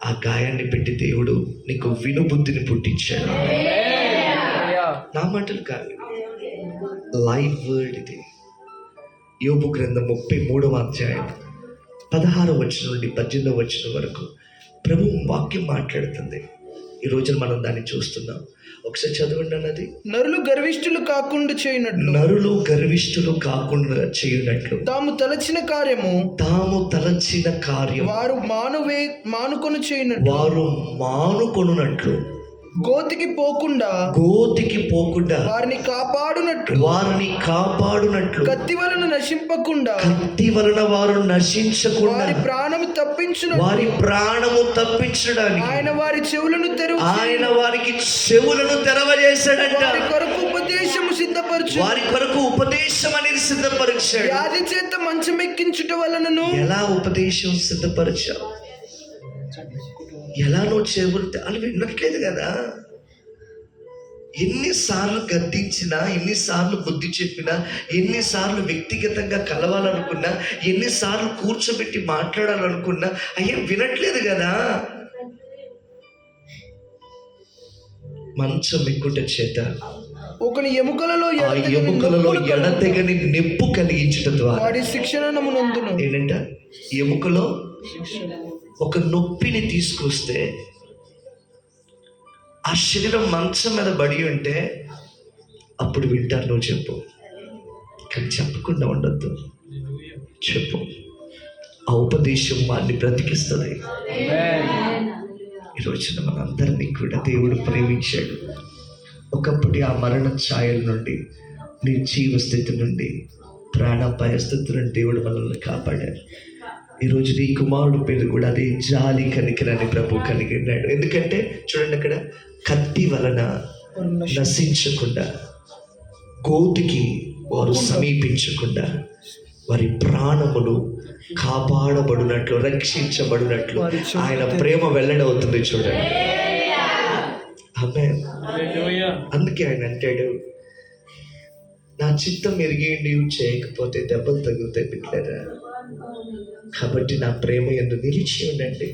ఆ గాయాన్ని పెట్టి దేవుడు నీకు వినుబుద్ధిని పుట్టించాడు. నా మాటలు కాదు, లైవ్ వర్డ్ ఇది. యోబు గ్రంథం 33వ అధ్యాయం 16వ వచనం నుండి 18వ వచనం వరకు ప్రభు వాక్యం మాట్లాడుతుంది. ఈ రోజున మనం దాన్ని చూస్తున్నాం. ఒకసారి చదవండి అన్నది. నరులు గర్విష్ఠులు కాకుండా చేయునట్లు తాము తలచిన కార్యము వారు మానుకొనున్నట్లు గోతికి పోకుండా వారిని కాపాడునట్లు కత్తి వలన వారు నశించకుండా వారి ప్రాణము తప్పించడానికి ఆయన వారికి చెవులను తెరవజేశాడంట. వారి కొరకు ఉపదేశం అనేది సిద్ధపరిచాడు. వ్యాధి చేత మంచం ఎక్కించుట వలనను ఎలా ఉపదేశం సిద్ధపరిచావు? ఎలా నువ్వు చెవులు అని వినట్లేదు కదా. ఎన్నిసార్లు గద్దించినా, ఎన్నిసార్లు బుద్ధి చెప్పినా, ఎన్నిసార్లు వ్యక్తిగతంగా కలవాలనుకున్నా, ఎన్నిసార్లు కూర్చోబెట్టి మాట్లాడాలనుకున్నా అయ్యే వినట్లేదు కదా. మంచం ఎక్కుట చేత ఒకని ఎముకలలో ఎడతెగని నొప్పి కలిగించడం ద్వారా వాడి శిక్షణము నందును. ఏంటంట? ఎముకలో ఒక నొప్పిని తీసుకొస్తే ఆ శరీరం మంచం మీద పడి ఉంటే అప్పుడు వింటారు. నువ్వు చెప్పు, కానీ చెప్పకుండా ఉండద్దు. చెప్పు. ఆ ఉపదేశం వాడిని బ్రతికిస్తుంది. ఈరోజున మనందరినీ కూడా దేవుడు ప్రేమించాడు. ఒకప్పుడు ఆ మరణ ఛాయల నుండి, నిర్జీవ స్థితి నుండి, ప్రాణాపాయ స్థితి నుండి దేవుడు మనల్ని కాపాడాడు. ఈరోజు నీ కుమారుడు పేరు కూడా అదే జాలి కనికరాన్ని ప్రభు కలిగి ఉన్నాడు. ఎందుకంటే చూడండి, అక్కడ కత్తి వలన నశించకుండా, గోతికి వారు సమీపించకుండా, వారి ప్రాణములు కాపాడబడినట్లు, రక్షించబడినట్లు ఆయన ప్రేమ వెల్లడవుతుంది. చూడండి. ఆమేన్. అందుకే ఆయన అంటాడు, నా చిత్తం ఎరిగి నీవు చేయకపోతే దెబ్బలు తగులుతాయి బిడ్డలారా. కాబట్టి నా ప్రేమ యందు నిలిచి ఉండండి.